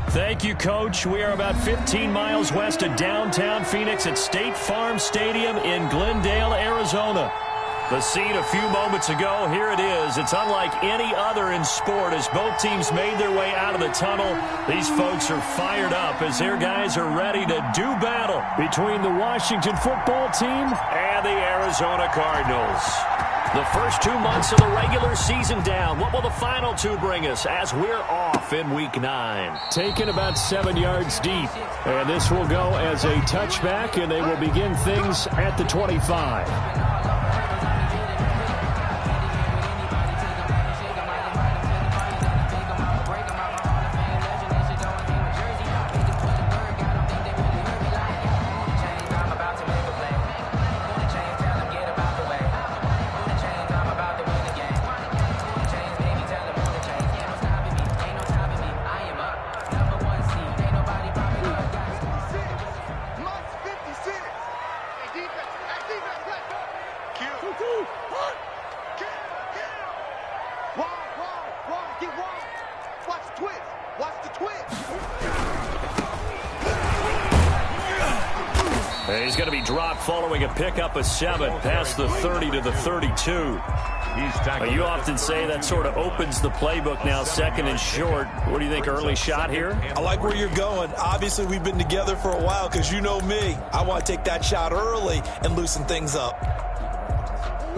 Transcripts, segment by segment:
Thank you, Coach. We are about 15 miles west of downtown Phoenix at State Farm Stadium in Glendale, Arizona. The scene a few moments ago, here it is. It's unlike any other in sport as both teams made their way out of the tunnel. These folks are fired up as their guys are ready to do battle between the Washington football team and the Arizona Cardinals. The first 2 months of the regular season down. What will the final two bring us as we're off in Week 9? Taken about 7 yards deep. And this will go as a touchback, and they will begin things at the 25. He's going to be dropped following a pickup of 7 past the 30 to the 32. You often say that sort of opens the playbook now, second and short. What do you think, early shot here? I like where you're going. Obviously, we've been together for a while because you know me. I want to take that shot early and loosen things up.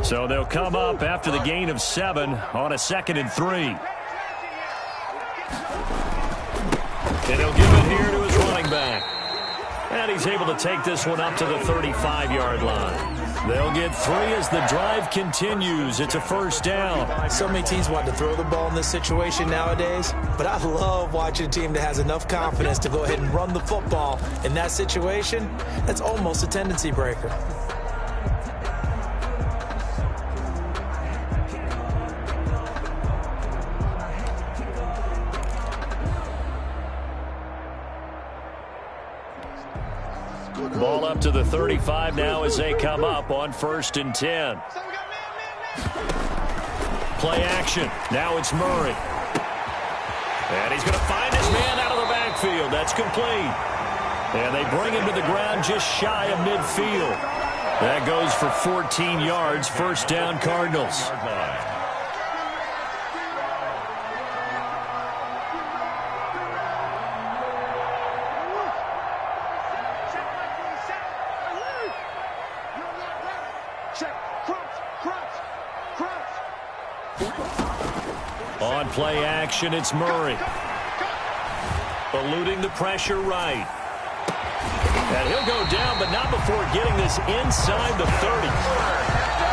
So they'll come up after the gain of 7 on a 2nd and 3. And he'll give it here to his running back. And he's able to take this one up to the 35-yard line. They'll get 3 as the drive continues. It's a first down. So many teams want to throw the ball in this situation nowadays, but I love watching a team that has enough confidence to go ahead and run the football. In that situation, that's almost a tendency breaker. Ball up to the 35 now as they come up on 1st and 10. Play action. Now it's Murray. And he's going to find his man out of the backfield. That's complete. And they bring him to the ground just shy of midfield. That goes for 14 yards. First down, Cardinals. On play action, it's Murray. Eluding the pressure right. And he'll go down, but not before getting this inside the 30.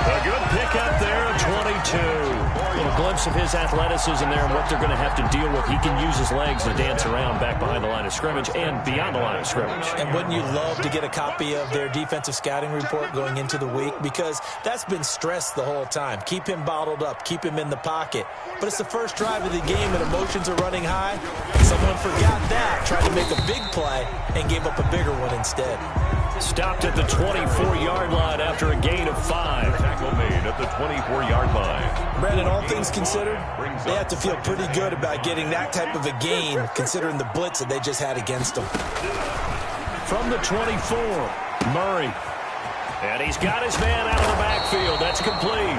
A good pickup there of 22. A little glimpse of his athleticism there and what they're going to have to deal with. He can use his legs to dance around back behind the line of scrimmage and beyond the line of scrimmage. And wouldn't you love to get a copy of their defensive scouting report going into the week? Because that's been stressed the whole time. Keep him bottled up. Keep him in the pocket. But it's the first drive of the game and emotions are running high. Someone forgot that, tried to make a big play, and gave up a bigger one instead. Stopped at the 24-yard line after a gain of 5. Tackle made at the 24-yard line. Brandon, all things considered, they have to feel pretty good about getting that type of a gain, considering the blitz that they just had against them. From the 24, Murray. And he's got his man out of the backfield. That's complete.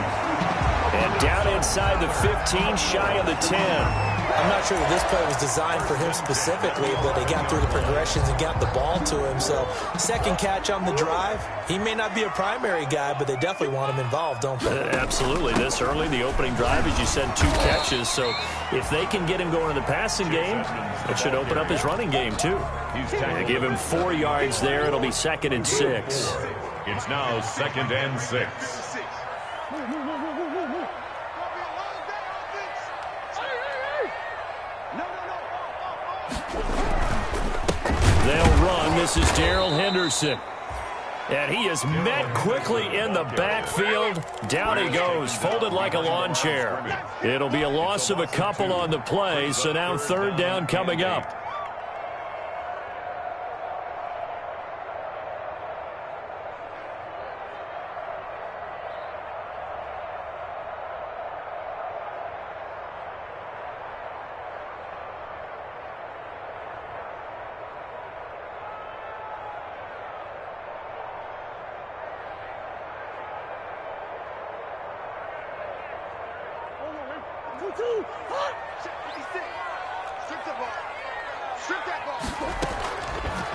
And down inside the 15, shy of the 10. I'm not sure that this play was designed for him specifically, but they got through the progressions and got the ball to him. So, second catch on the drive. He may not be a primary guy, but they definitely want him involved, don't they? Absolutely. This early, the opening drive, as you said, 2 catches. So, if they can get him going in the passing game, it should open up his running game, too. They give him 4 yards there. It'll be 2nd and 6. It's now 2nd and 6. They'll run. This is Darrell Henderson. And he is met quickly in the backfield. Down he goes, folded like a lawn chair. It'll be a loss of a couple on the play, so now 3rd down coming up.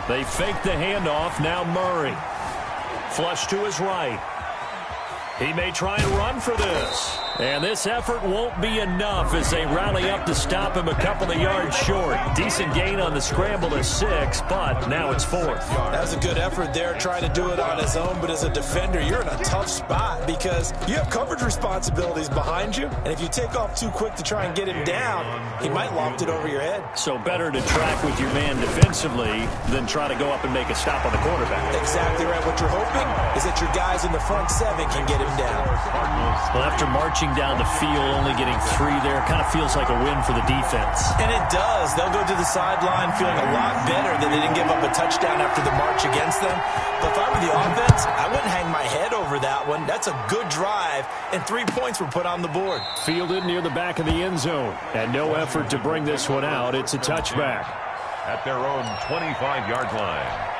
They fake the handoff. Now Murray. Flush to his right. He may try and run for this. And this effort won't be enough as they rally up to stop him a couple of yards short. Decent gain on the scramble to 6, but now it's 4th. That's a good effort there, trying to do it on his own. But as a defender, you're in a tough spot because you have coverage responsibilities behind you. And if you take off too quick to try and get him down, he might loft it over your head. So better to track with your man defensively than try to go up and make a stop on the quarterback. Exactly right. What you're hoping is that your guys in the front 7 can get him down. Well, after marching down the field, only getting 3 there, kind of feels like a win for the defense. And it does. They'll go to the sideline feeling a lot better that they didn't give up a touchdown after the march against them. But if I were the offense, I wouldn't hang my head over that one. That's a good drive, and 3 points were put on the board. Fielded near the back of the end zone, and no effort to bring this one out. It's a touchback. At their own 25-yard line.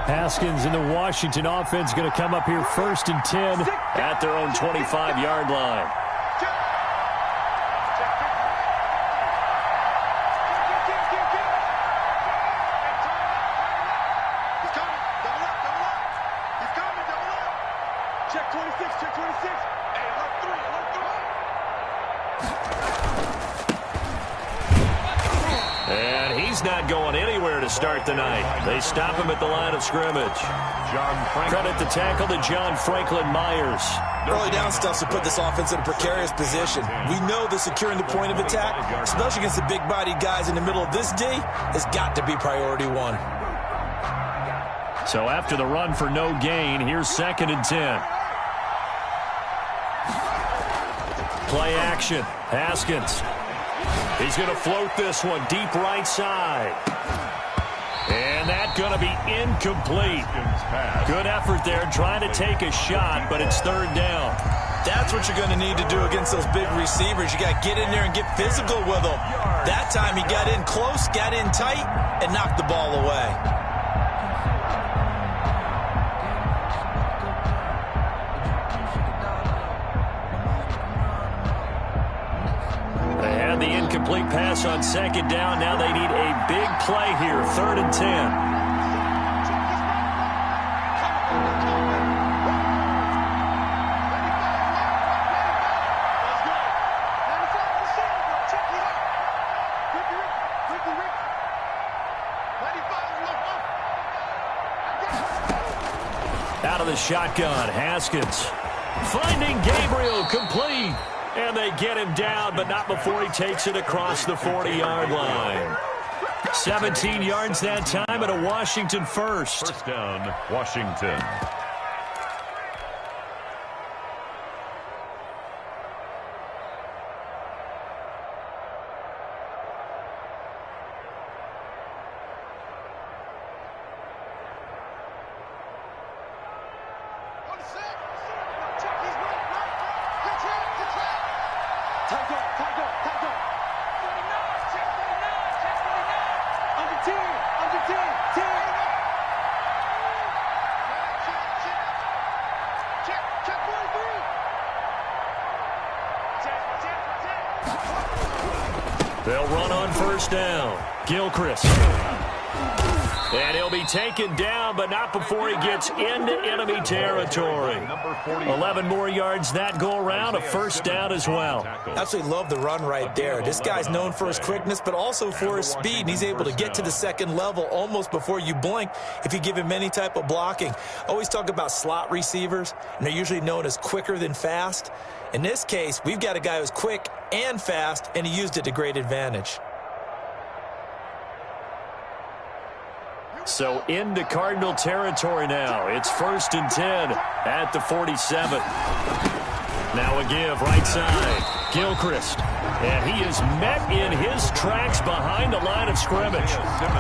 Haskins and the Washington offense going to come up here 1st and 10 at their own 25-yard line. And he's not going anywhere to start the night. They stop him at the line of scrimmage. Credit the tackle to John Franklin Myers. Early down stuff to put this offense in a precarious position. We know that securing the point of attack, especially against the big-bodied guys in the middle of this D, has got to be priority 1. So after the run for no gain, here's 2nd and 10. Play action. Haskins. He's going to float this one deep right side. And that's going to be incomplete. Good effort there trying to take a shot, but it's 3rd down. That's what you're going to need to do against those big receivers. You got to get in there and get physical with them. That time he got in close, got in tight, and knocked the ball away. The incomplete pass on 2nd down. Now they need a big play here. 3rd and 10. Out of the shotgun, Haskins. Finding Gabriel, complete. And they get him down, but not before he takes it across the 40-yard line. 17 yards that time and a Washington first. First down, Washington. They'll run on first down. Gilchrist. And he'll be taken down, but not before he gets into enemy territory. 11 more yards that go around, a first down as well. Absolutely love the run right there. This guy's known for his quickness, but also for his speed, and he's able to get to the 2nd level almost before you blink if you give him any type of blocking. Always talk about slot receivers, and they're usually known as quicker than fast. In this case, we've got a guy who's quick and fast, and he used it to great advantage. So into Cardinal territory now. It's 1st and 10 at the 47. Now a give right side. Gilchrist. And he is met in his tracks behind the line of scrimmage.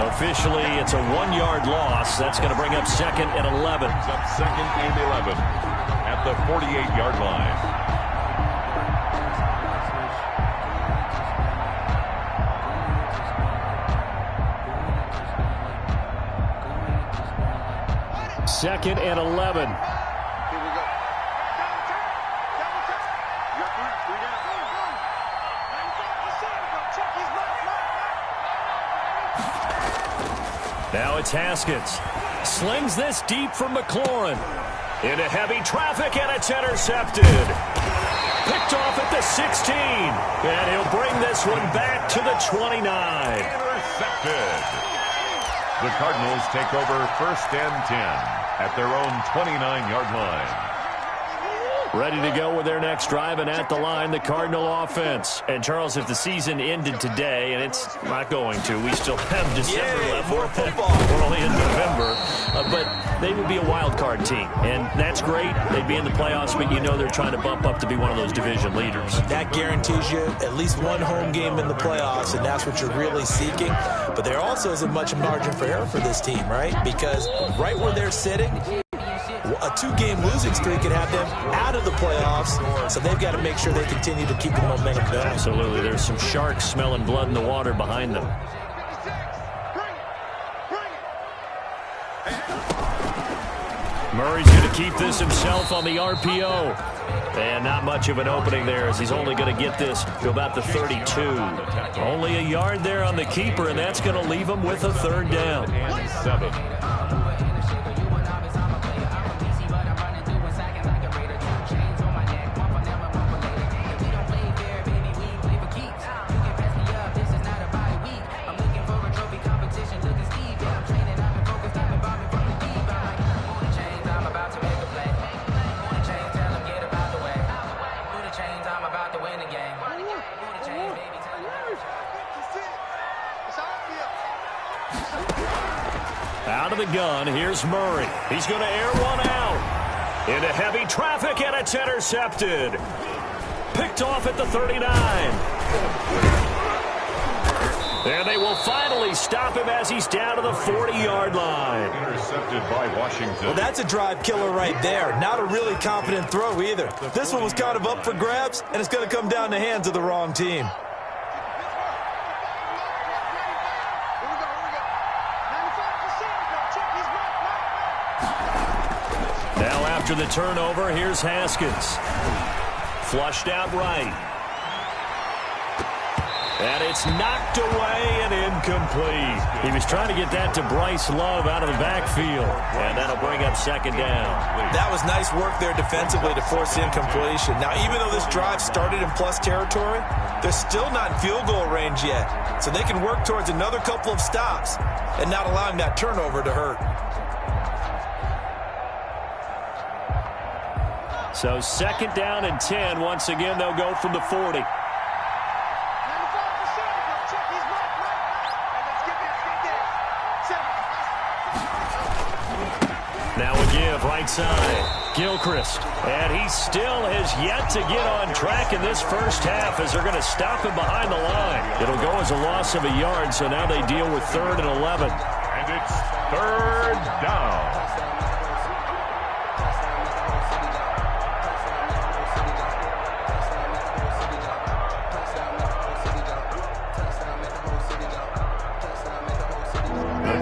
Officially, it's a 1-yard loss. That's going to bring up 2nd and 11. Up 2nd and 11. at the 48-yard line. Second and 11. Here we go. Now it's Haskins. Slings this deep from McLaurin. Into heavy traffic, and it's intercepted. Picked off at the 16. And he'll bring this one back to the 29. Intercepted. The Cardinals take over 1st and 10 at their own 29-yard line. Ready to go with their next drive, and at the line, the Cardinal offense. And, Charles, if the season ended today, and it's not going to, we still have December left. More football. We're only in November. But they would be a wild card team, and that's great. They'd be in the playoffs, but you know they're trying to bump up to be one of those division leaders. That guarantees you at least one home game in the playoffs, and that's what you're really seeking. But there also isn't much margin for error for this team, right? Because right where they're sitting, a 2-game losing streak could have them out of the playoffs, so they've got to make sure they continue to keep the momentum going. Absolutely. There's some sharks smelling blood in the water behind them. Murray's going to keep this himself on the RPO. And not much of an opening there, as he's only going to get this to about the 32. Only a yard there on the keeper, and that's going to leave him with a 3rd down. 7. Out of the gun, here's Murray. He's going to air one out. Into heavy traffic, and it's intercepted. Picked off at the 39. And they will finally stop him as he's down to the 40-yard line. Intercepted by Washington. Well, that's a drive killer right there. Not a really confident throw either. This one was kind of up for grabs, and it's going to come down the hands of the wrong team. Now after the turnover, here's Haskins. Flushed out right. And it's knocked away and incomplete. He was trying to get that to Bryce Love out of the backfield. And that'll bring up 2nd down. That was nice work there defensively to force the incompletion. Now, even though this drive started in plus territory, they're still not in field goal range yet. So they can work towards another couple of stops and not allowing that turnover to hurt. So 2nd down and 10. Once again, they'll go from the 40. Now a give right side. Gilchrist. And he still has yet to get on track in this first half, as they're going to stop him behind the line. It'll go as a loss of a yard, so now they deal with 3rd and 11. And it's 3rd down.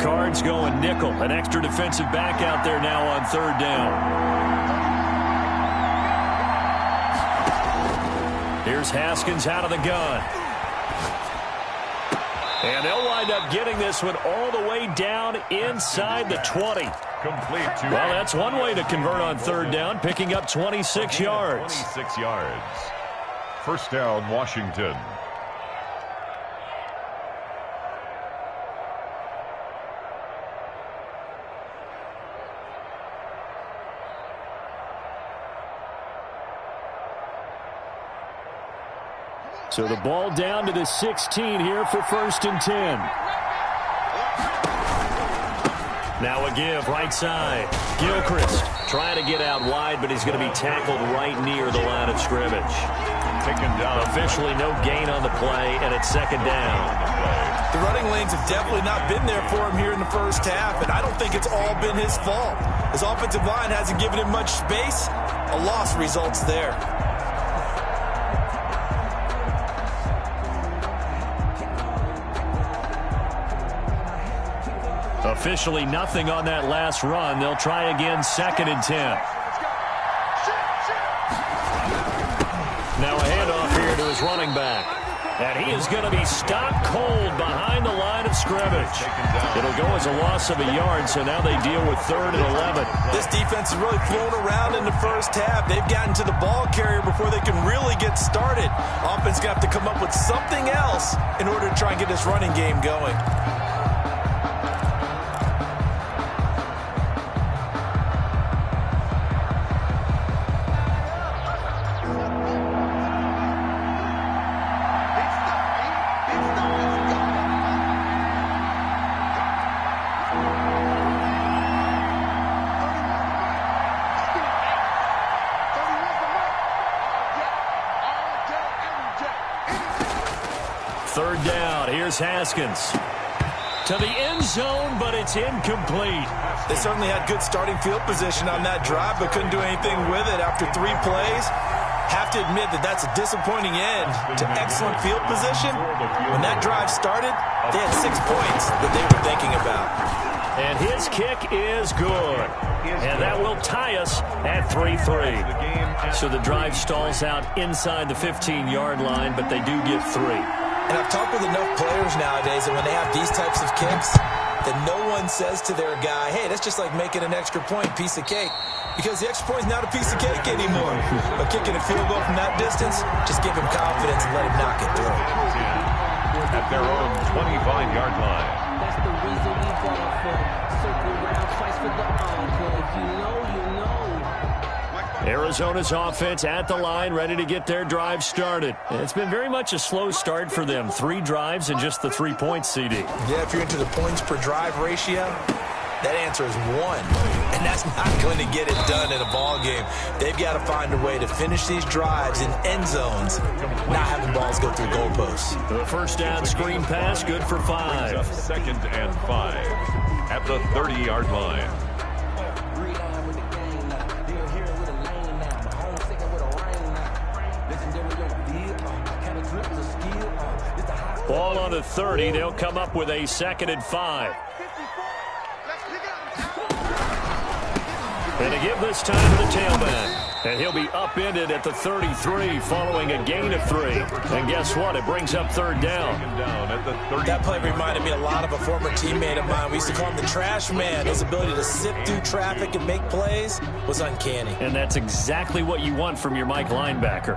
Cards going nickel. An extra defensive back out there now on 3rd down. Here's Haskins out of the gun. And they'll wind up getting this one all the way down inside the 20. Complete to... Well, that's one way to convert on 3rd down, picking up 26 yards. 26 yards. 1st down, Washington. So the ball down to the 16 here for 1st and 10. Now a give right side. Gilchrist trying to get out wide, but he's going to be tackled right near the line of scrimmage. Taken down. Officially no gain on the play, and it's 2nd down. The running lanes have definitely not been there for him here in the first half, and I don't think it's all been his fault. His offensive line hasn't given him much space. A loss results there. Officially nothing on that last run. They'll try again, 2nd and 10. Now a handoff here to his running back. And he is going to be stopped cold behind the line of scrimmage. It'll go as a loss of a yard, so now they deal with 3rd and 11. This defense has really flown around in the first half. They've gotten to the ball carrier before they can really get started. Offense got to come up with something else in order to try and get this running game going. Third down. Here's Haskins. To the end zone, but it's incomplete. They certainly had good starting field position on that drive, but couldn't do anything with it after 3 plays. Have to admit that that's a disappointing end to excellent field position. When that drive started, they had 6 points that they were thinking about. And his kick is good. And that will tie us at 3-3. So the drive stalls out inside the 15-yard line, but they do get 3. And I've talked with enough players nowadays that when they have these types of kicks, that no one says to their guy, hey, that's just like making an extra point, piece of cake. Because the extra point is not a piece of cake anymore. But kicking a field goal from that distance, just give him confidence and let him knock it through. At their own 25-yard line. That's the reason we ball for. Circle around twice for the encore. If you know, you know. Arizona's offense at the line, ready to get their drive started. It's been very much a slow start for them. 3 drives and just the 3 points, CD. Yeah, if you're into the points per drive ratio, that answer is 1. And that's not going to get it done in a ball game. They've got to find a way to finish these drives in end zones, not having balls go through goalposts. The first down screen pass, good for 5. 2nd and 5 at the 30-yard line. Ball on the 30. They'll come up with a 2nd and 5. And to give this time to the tailback. And he'll be upended at the 33 following a gain of 3. And guess what? It brings up 3rd down. That play reminded me a lot of a former teammate of mine. We used to call him the trash man. His ability to sift through traffic and make plays was uncanny. And that's exactly what you want from your Mike linebacker.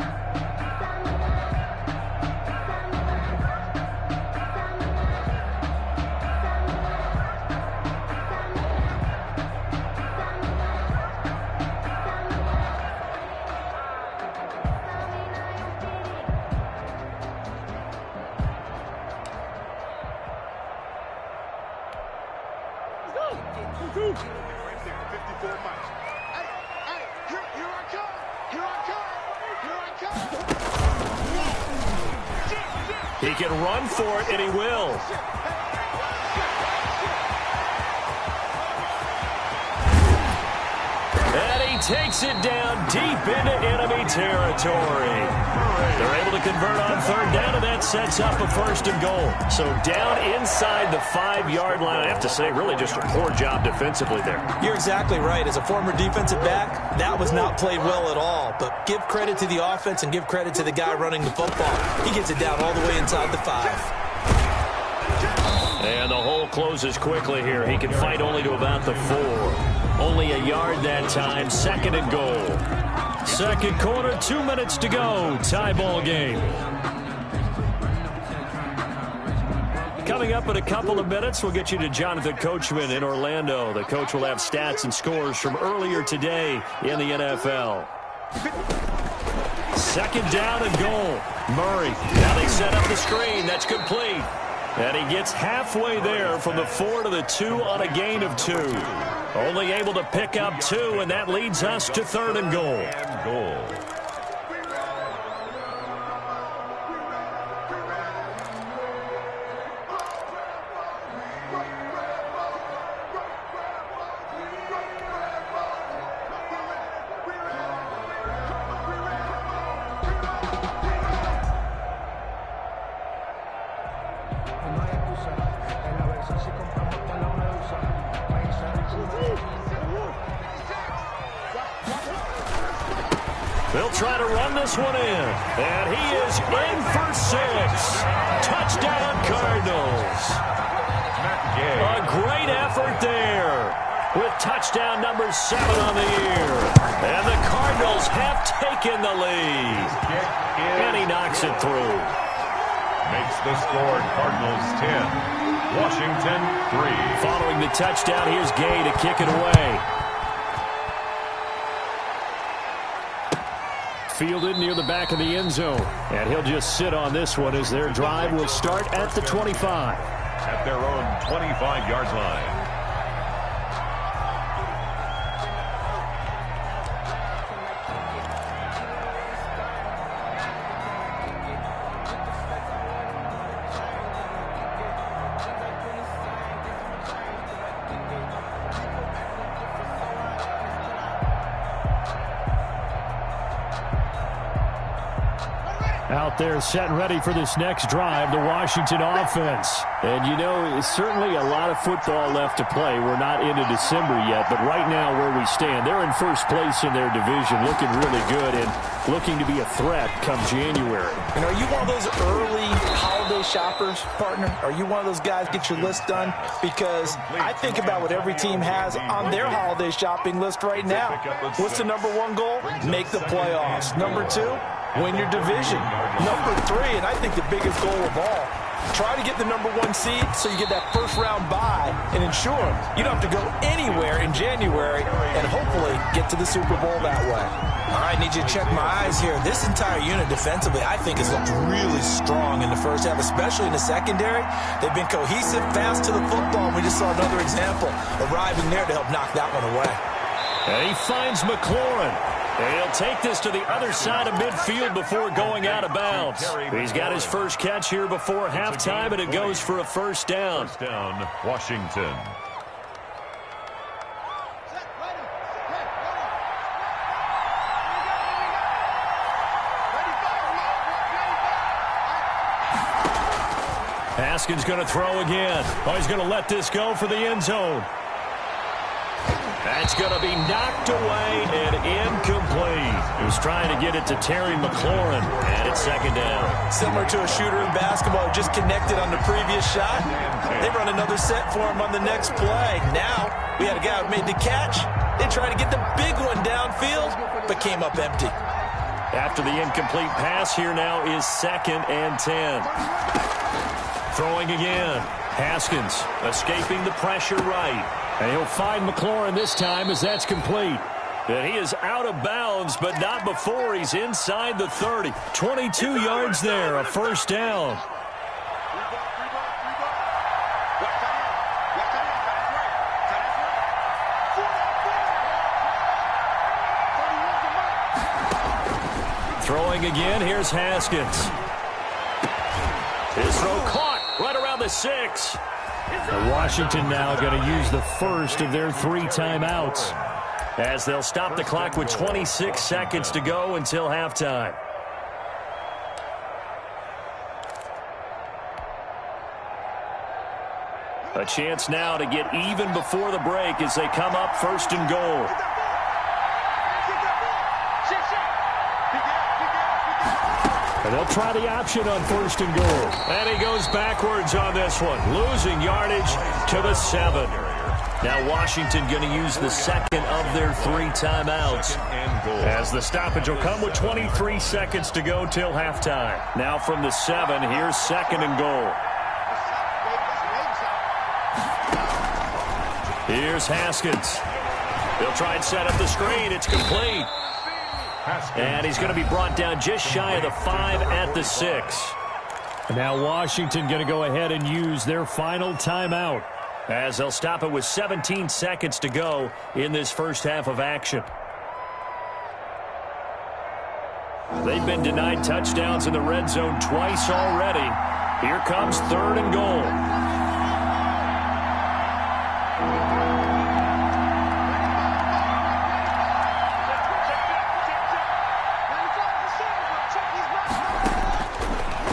He can run for it, and he will. And he takes it down deep into enemy territory. They're able to convert on 3rd down, and that sets up a 1st and goal. So down inside the 5-yard line. I have to say, really just a poor job defensively there. You're exactly right. As a former defensive back, that was not played well at all. But give credit to the offense and give credit to the guy running the football. He gets it down all the way inside the 5. And the hole closes quickly here. He can fight only to about the 4. Only a yard that time. 2nd and goal. 2nd quarter, 2 minutes to go. Tie ball game. Coming up in a couple of minutes, we'll get you to Jonathan Coachman in Orlando. The coach will have stats and scores from earlier today in the NFL. 2nd down and goal. Murray. Now they set up the screen. That's complete. And he gets halfway there from the 4 to the 2 on a gain of 2. Only able to pick up 2, and that leads us to 3rd and goal. They'll try to run this one in. And he is in for 6. Touchdown, Cardinals. A great effort there with touchdown number 7 on the year. And the Cardinals have taken the lead. And he knocks it through. Makes the score Cardinals 10, Washington 3. Following the touchdown, here's Gay to kick it away. Fielded near the back of the end zone. And he'll just sit on this one as their drive will start at the 25. At their own 25-yard line. Out there set and ready for this next drive, the Washington offense. And, you know, it's certainly a lot of football left to play. We're not into December yet, but right now where we stand, they're in first place in their division, looking really good and looking to be a threat come January. And are you one of those early holiday shoppers, partner? Are you one of those guys get your list done? Because I think about what every team has on their holiday shopping list right now. What's the number 1 goal? Make the playoffs. Number 2? Win your division. Number 3, and I think the biggest goal of all, try to get the number 1 seed so you get that first-round bye and ensure you don't have to go anywhere in January and hopefully get to the Super Bowl that way. All right, need you to check my eyes here. This entire unit defensively, I think, has looked really strong in the first half, especially in the secondary. They've been cohesive, fast to the football. We just saw another example arriving there to help knock that one away. And he finds McLaurin. And he'll take this to the other side of midfield before going out of bounds. He's got his first catch here before halftime, and it goes for a first down. First down, Washington. Haskins going to throw again. Oh, he's going to let this go for the end zone. That's going to be knocked away and incomplete. He was trying to get it to Terry McLaurin, and it's second down. Similar to a shooter in basketball, just connected on the previous shot. They run another set for him on the next play. Now, we had a guy who made the catch. They tried to get the big one downfield, but came up empty. After the incomplete pass, here now is 2nd and 10. Throwing again. Haskins escaping the pressure right. And he'll find McLaurin this time as that's complete. And he is out of bounds, but not before he's inside the 30. 22 yards there, a first down. Throwing again, here's Haskins. His throw caught right around the 6. And Washington now going to use the first of their 3 timeouts, as they'll stop the clock with 26 seconds to go until halftime. A chance now to get even before the break as they come up 1st and goal. And they'll try the option on 1st and goal. And he goes backwards on this one, losing yardage to the 7. Now Washington going to use the 2nd of their 3 timeouts, as the stoppage will come with 23 seconds to go till halftime. Now from the 7, here's 2nd and goal. Here's Haskins. They'll try and set up the screen. It's complete. And he's going to be brought down just shy of the 5 at the 6. And now Washington going to go ahead and use their final timeout, as they'll stop it with 17 seconds to go in this first half of action. They've been denied touchdowns in the red zone twice already. Here comes 3rd and goal.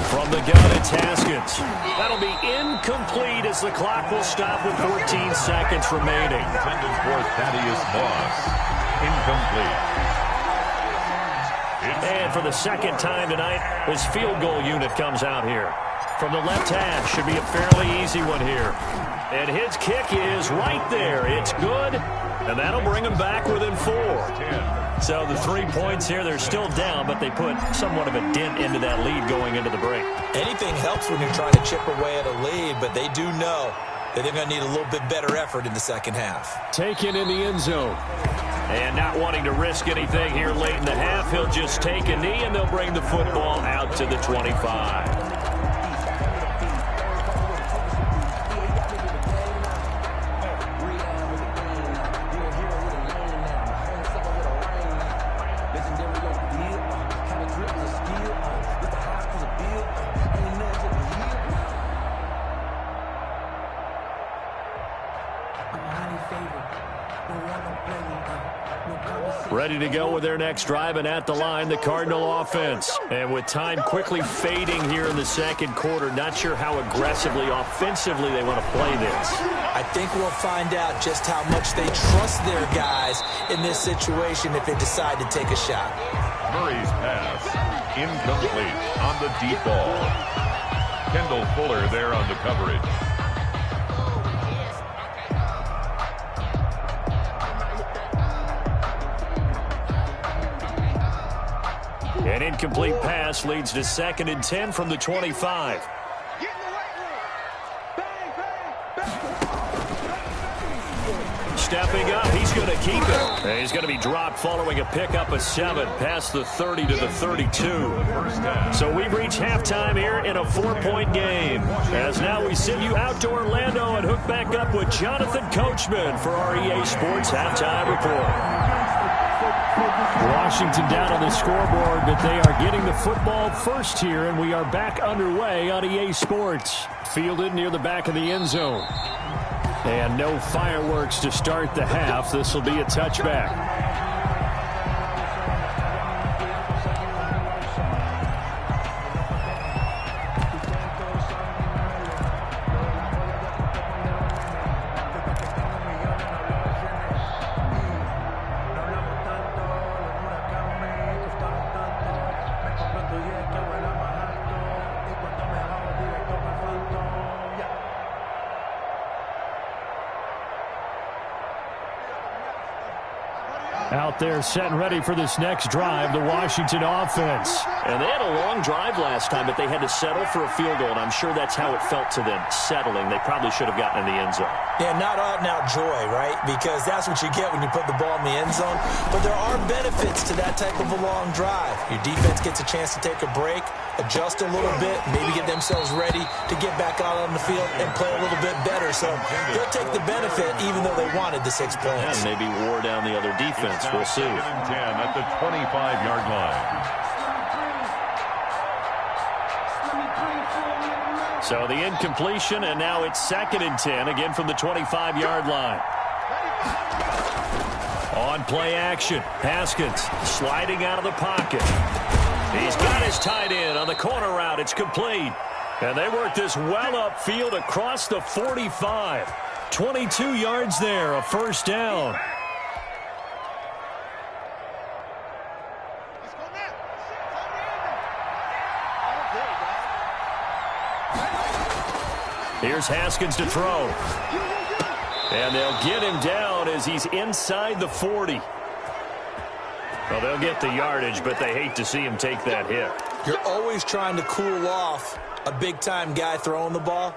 From the gun, it's Haskins. That'll be incomplete as the clock will stop with 14 seconds remaining. Intended for Thaddeus Moss. Incomplete. And for the second time tonight, his field goal unit comes out here. From the left hash, should be a fairly easy one here. And his kick is right there. It's good, and that'll bring him back within 4. So the 3 points here, they're still down, but they put somewhat of a dent into that lead going into the break. Anything helps when you're trying to chip away at a lead, but they do know that they're going to need a little bit better effort in the second half. Taken in the end zone. And not wanting to risk anything here late in the half, he'll just take a knee, and they'll bring the football out to the 25. Ready to go with their next drive, and at the line, the Cardinal offense. And with time quickly fading here in the second quarter, not sure how aggressively, offensively they want to play this. I think we'll find out just how much they trust their guys in this situation if they decide to take a shot. Murray's pass, incomplete on the deep ball. Kendall Fuller there on the coverage. An incomplete pass leads to 2nd and 10 from the 25. Stepping up, he's going to keep it. And he's going to be dropped following a pickup of 7 past the 30 to the 32. So we've reached halftime here in a 4-point game. As now we send you out to Orlando and hook back up with Jonathan Coachman for our EA Sports Halftime Report. Washington down on the scoreboard, but they are getting the football first here, and we are back underway on EA Sports. Fielded near the back of the end zone. And no fireworks to start the half. This will be a touchback. Out there set and ready for this next drive, the Washington offense. And they had a long drive last time, but they had to settle for a field goal, and I'm sure that's how it felt to them, settling. They probably should have gotten in the end zone. Yeah, not out-and-out joy, right? Because that's what you get when you put the ball in the end zone. But there are benefits to that type of a long drive. Your defense gets a chance to take a break, adjust a little bit, maybe get themselves ready to get back out on the field and play a little bit better. So they'll take the benefit even though they wanted the 6 points. And maybe wore down the other defense. We'll see. 2nd and 10 at the 25-yard line. So the incompletion, and now it's 2nd and 10, again from the 25-yard line. On play action, Haskins sliding out of the pocket. He's got his tight end on the corner route. It's complete. And they work this well upfield across the 45. 22 yards there, a first down. Here's Haskins to throw. And they'll get him down as he's inside the 40. Well, they'll get the yardage, but they hate to see him take that hit. You're always trying to cool off a big-time guy throwing the ball,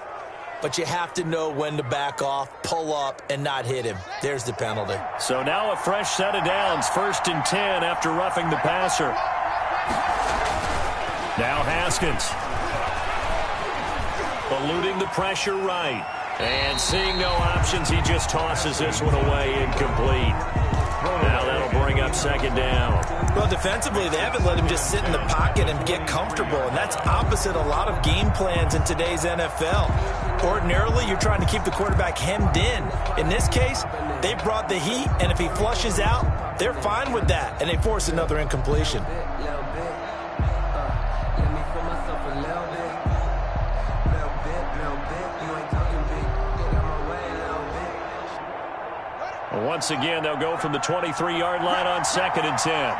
but you have to know when to back off, pull up, and not hit him. There's the penalty. So now a fresh set of downs, 1st and 10 after roughing the passer. Now Haskins. Eluding the pressure right. And seeing no options, he just tosses this one away, incomplete. Now that'll bring up 2nd down. Well, defensively, they haven't let him just sit in the pocket and get comfortable, and that's opposite a lot of game plans in today's NFL. Ordinarily, you're trying to keep the quarterback hemmed in. In this case, they brought the heat, and if he flushes out, they're fine with that, and they force another incompletion. Once again, they'll go from the 23-yard line on 2nd and 10.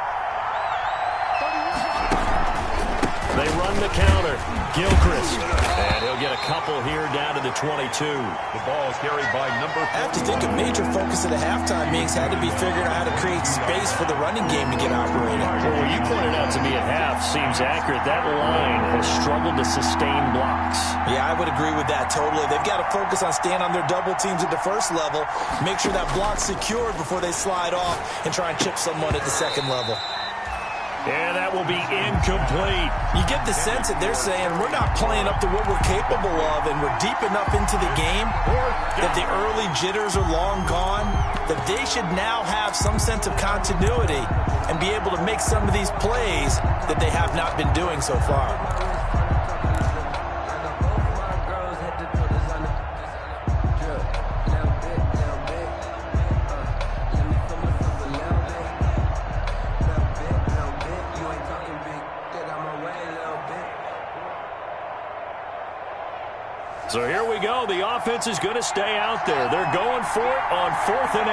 They run the counter. Gilchrist. And he'll get a couple here down to the 22. The ball carried by number 4. I have to think a major focus of the halftime meetings had to be figuring out how to create space for the running game to get operating. Well, what you pointed out to me at half seems accurate. That line has struggled to sustain blocks. Yeah, I would agree with that totally. They've got to focus on staying on their double teams at the first level, make sure that block's secured before they slide off and try and chip someone at the second level. And that will be incomplete. You get the sense that they're saying we're not playing up to what we're capable of, and we're deep enough into the game that the early jitters are long gone, that they should now have some sense of continuity and be able to make some of these plays that they have not been doing so far. So here we go. The offense is going to stay out there. They're going for it on 4th and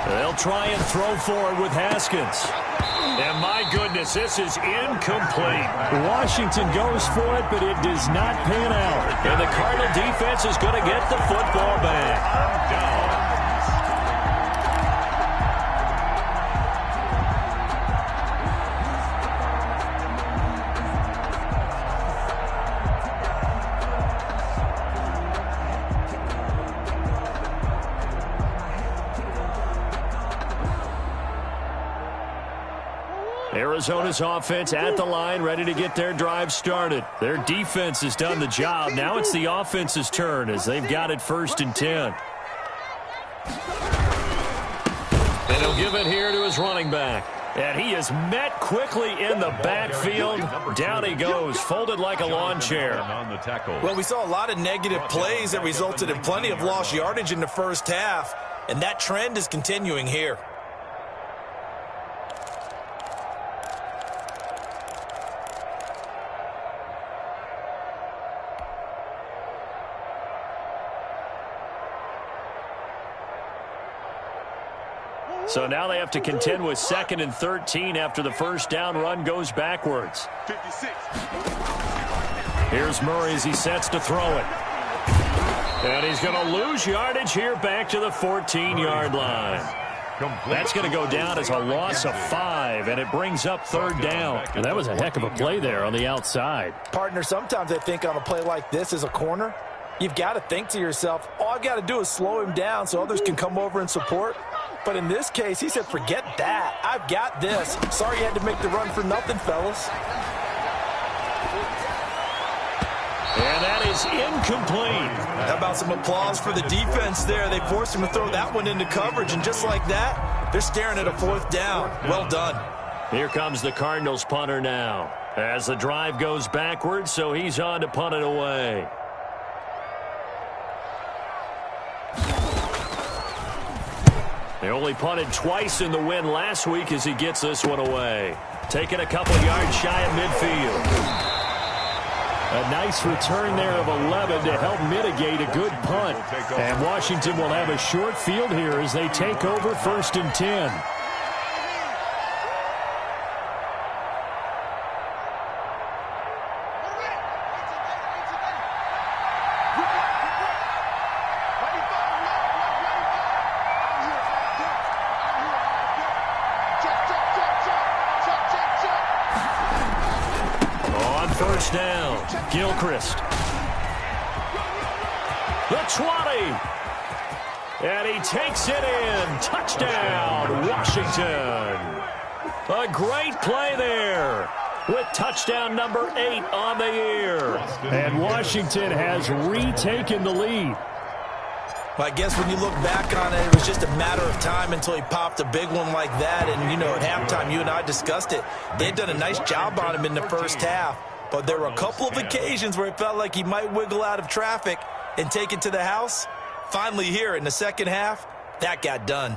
8. They'll try and throw forward with Haskins. And my goodness, this is incomplete. Washington goes for it, but it does not pan out. And the Cardinal defense is going to get the football back. Arizona's offense at the line, ready to get their drive started. Their defense has done the job. Now it's the offense's turn as they've got it 1st and 10. And he'll give it here to his running back. And he is met quickly in the backfield. Down he goes, folded like a lawn chair. Well, we saw a lot of negative plays that resulted in plenty of lost yardage in the first half, and that trend is continuing here. So now they have to contend with 2nd and 13 after the first down run goes backwards. 56. Here's Murray as he sets to throw it. And he's going to lose yardage here back to the 14-yard line. That's going to go down as a loss of 5, and it brings up 3rd down. And that was a heck of a play there on the outside. Partner, sometimes I think on a play like this as a corner, you've got to think to yourself, all I've got to do is slow him down so others can come over and support. But in this case, he said, forget that. I've got this. Sorry you had to make the run for nothing, fellas. And that is incomplete. How about some applause for the defense there? They forced him to throw that one into coverage, and just like that, they're staring at a 4th down. Well done. Here comes the Cardinals punter now. As the drive goes backwards, so he's on to punt it away. They only punted twice in the win last week as he gets this one away. Taking a couple yards shy of midfield. A nice return there of 11 to help mitigate a good punt. And Washington will have a short field here as they take over 1st and 10. Down. Gilchrist. The 20. And he takes it in. Touchdown, Washington. A great play there with touchdown number 8 on the year. And Washington has retaken the lead. Well, I guess when you look back on it, it was just a matter of time until he popped a big one like that. And, you know, at halftime, you and I discussed it. They had done a nice job on him in the first half. But there were a couple of occasions where it felt like he might wiggle out of traffic and take it to the house. Finally here in the second half, that got done.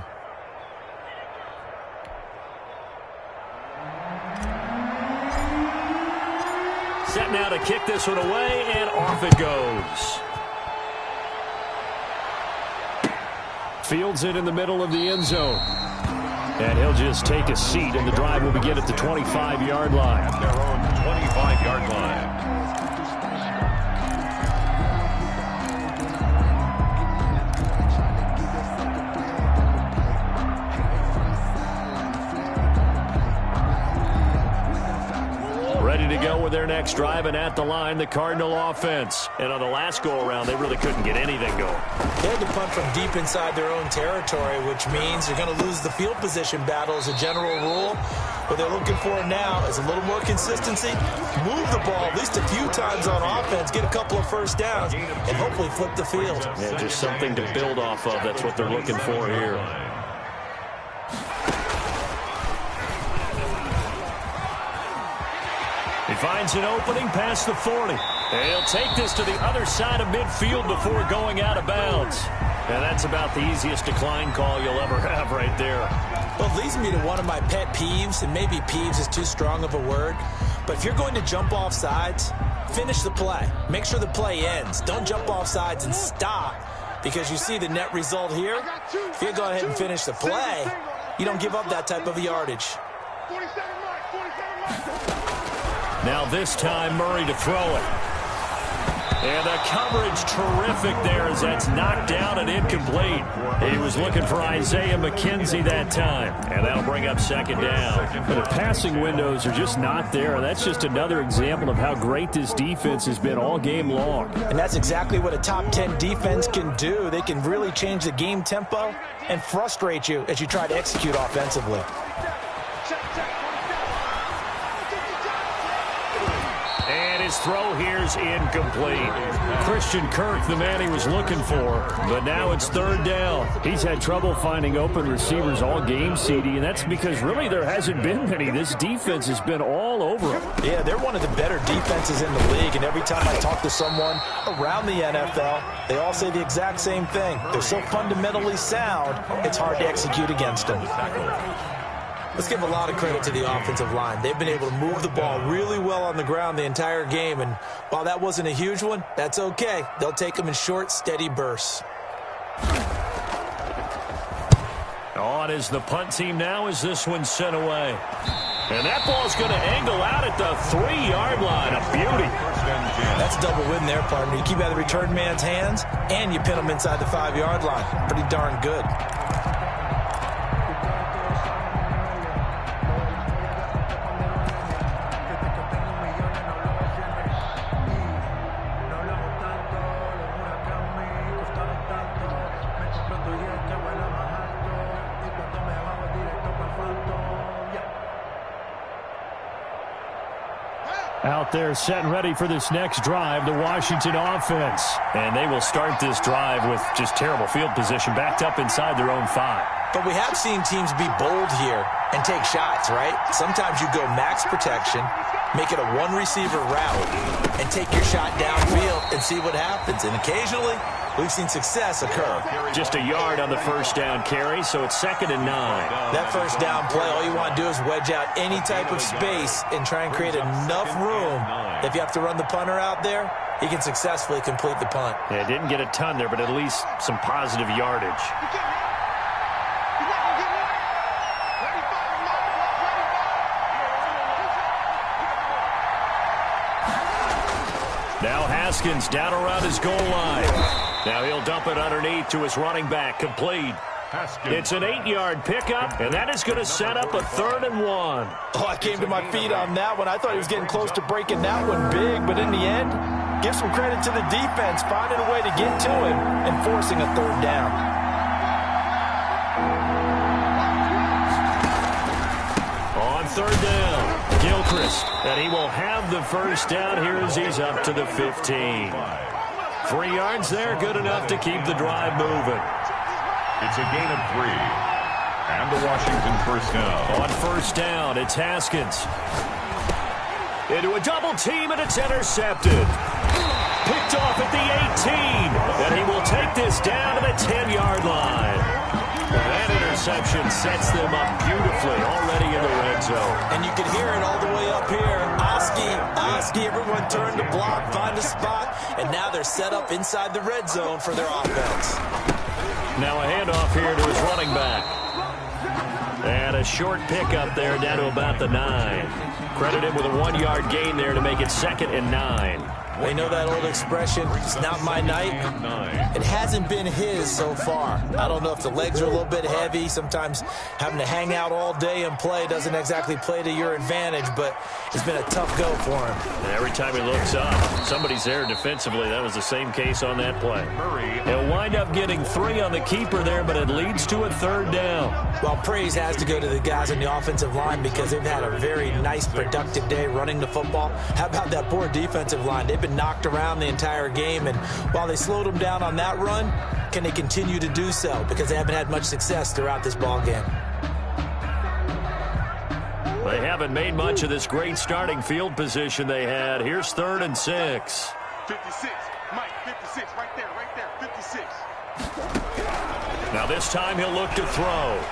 Set now to kick this one away, and off it goes. Fields it in the middle of the end zone. And he'll just take a seat, and the drive will begin at the 25-yard line. At their own 25-yard line. Ready to go with their next drive, and at the line, the Cardinal offense. And on the last go-around, they really couldn't get anything going. They had to punt from deep inside their own territory, which means you're going to lose the field position battle as a general rule. What they're looking for now is a little more consistency, move the ball at least a few times on offense, get a couple of first downs, and hopefully flip the field. Yeah, just something to build off of. That's what they're looking for here. He finds an opening past the 40. And he'll take this to the other side of midfield before going out of bounds. And that's about the easiest decline call you'll ever have right there. Well, it leads me to one of my pet peeves, and maybe peeves is too strong of a word. But if you're going to jump off sides, finish the play. Make sure the play ends. Don't jump off sides and stop, because you see the net result here. If you go ahead and finish the play, you don't give up that type of yardage. 47 yards. Now this time, Murray to throw it. And the coverage terrific there as that's knocked down and incomplete. He was looking for Isaiah McKenzie that time. And that'll bring up second down. But the passing windows are just not there. That's just another example of how great this defense has been all game long. And that's exactly what a top 10 defense can do. They can really change the game tempo and frustrate you as you try to execute offensively. His throw here's incomplete. Christian Kirk, the man he was looking for, but now it's third down. He's had trouble finding open receivers all game, CD, and that's because really there hasn't been many. This defense has been all over him. Yeah, they're one of the better defenses in the league, and every time I talk to someone around the NFL, they all say the exact same thing. They're so fundamentally sound, it's hard to execute against them. Let's give a lot of credit to the offensive line. They've been able to move the ball really well on the ground the entire game, and while that wasn't a huge one, that's okay. They'll take them in short, steady bursts. On is the punt team now as this one's sent away. And that ball's going to angle out at the 3-yard line. A beauty. That's a double win there, partner. You keep out of the return man's hands, and you pin him inside the 5-yard line. Pretty darn good. Out there set and ready for this next drive, the Washington offense. And they will start this drive with just terrible field position, backed up inside their own 5. But we have seen teams be bold here and take shots, right? Sometimes you go max protection, make it a one-receiver route, and take your shot downfield and see what happens. And occasionally, we've seen success occur. Just a yard on the first down carry, so it's 2nd and 9. That first down play, all you want to do is wedge out any type of space and try and create enough room. If you have to run the punter out there, he can successfully complete the punt. Yeah, didn't get a ton there, but at least some positive yardage. Now Haskins down around his goal line. Now he'll dump it underneath to his running back, complete. It's an 8-yard pickup, and that is going to set up a 3rd and 1. Oh, I came to my feet on that one. I thought he was getting close to breaking that one big, but in the end, give some credit to the defense, finding a way to get to him and forcing a 3rd down. On 3rd down, Gilchrist, and he will have the first down here as he's up to the 15. 3 yards there, good enough to keep the drive moving. It's a gain of 3. And the Washington first down. On first down, it's Haskins. Into a double team, and it's intercepted. Picked off at the 18. And he will take this down to the 10-yard line. And that interception sets them up beautifully already in the red zone. And you can hear it all the way up here. Oski, everyone turn to block, find a spot, and now they're set up inside the red zone for their offense. Now a handoff here to his running back. And a short pickup there down to about the 9. Credit him with a 1-yard gain there to make it 2nd and 9. They know that old expression, it's not my night. It hasn't been his so far. I don't know if the legs are a little bit heavy. Sometimes having to hang out all day and play doesn't exactly play to your advantage, but it's been a tough go for him. And every time he looks up, somebody's there defensively. That was the same case on that play. He'll wind up getting 3 on the keeper there, but it leads to a 3rd down. Well, praise has to go to the guys on the offensive line because they've had a very nice, productive day running the football. How about that poor defensive line? They've been knocked around the entire game, and while they slowed them down on that run, can they continue to do so? Because they haven't had much success throughout this ball game. They haven't made much of this great starting field position they had. Here's 3rd and 6. 56. Mike, 56. Right there, 56. Now this time he'll look to throw.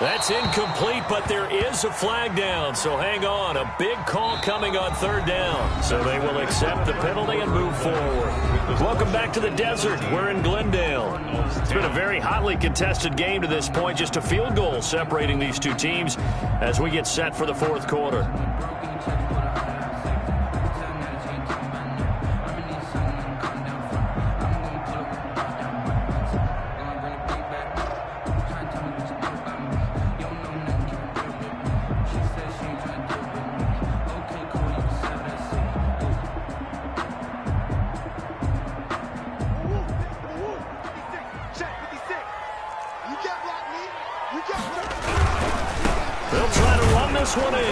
That's incomplete, but there is a flag down, so hang on. A big call coming on 3rd down. So they will accept the penalty and move forward. Welcome back to the desert. We're in Glendale. It's been a very hotly contested game to this point. Just a field goal separating these two teams as we get set for the 4th quarter. One in,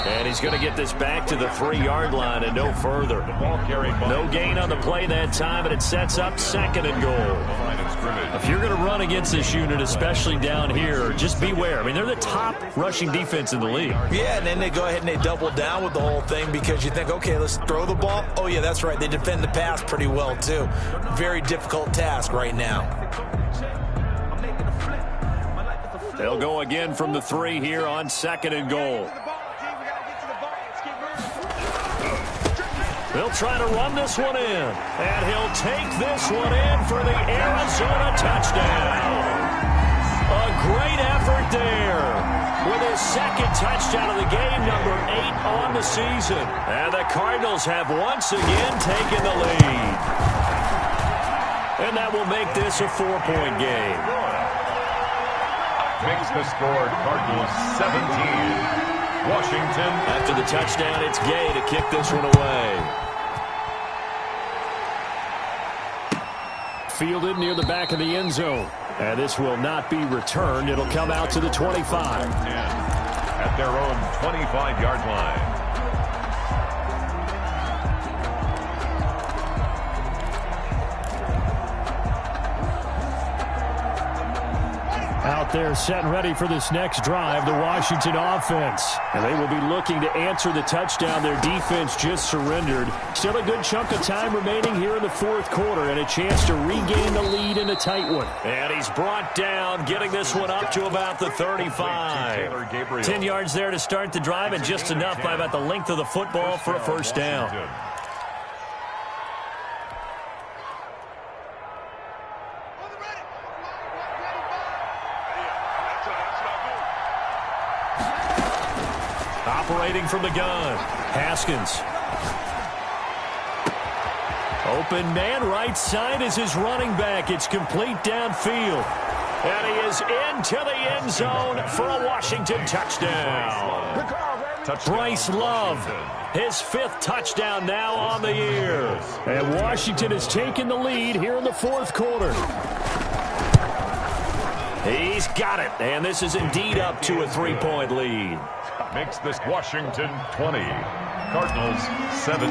and he's going to get this back to the 3-yard line and no further. No gain on the play that time, and it sets up 2nd and goal. If you're going to run against this unit, especially down here, just beware. I mean, they're the top rushing defense in the league. Yeah, and then they go ahead and they double down with the whole thing because you think, okay, let's throw the ball. Oh, yeah, that's right. They defend the pass pretty well, too. Very difficult task right now. They'll go again from the 3 here on 2nd and goal. They'll try to run this one in, and he'll take this one in for the Arizona touchdown. A great effort there with his 2nd touchdown of the game, number 8 on the season. And the Cardinals have once again taken the lead. And that will make this a 4-point game. Makes the score Cardinals 17. Washington. After the touchdown, it's Gay to kick this one away. Fielded near the back of the end zone. And this will not be returned. It'll come out to the 25. At their own 25-yard line. Out there set and ready for this next drive, the Washington offense. And they will be looking to answer the touchdown their defense just surrendered. Still a good chunk of time remaining here in the 4th quarter and a chance to regain the lead in a tight one. And he's brought down, getting this one up to about the 35. 10 yards there to start the drive and just enough by about the length of the football for a 1st down. Operating from the gun, Haskins. Open man, right side is his running back. It's complete downfield. And he is into the end zone for a Washington touchdown. Bryce Love, his 5th touchdown now on the year. And Washington has taken the lead here in the 4th quarter. He's got it, and this is indeed up to a 3-point lead. Makes this Washington 20, Cardinals 17.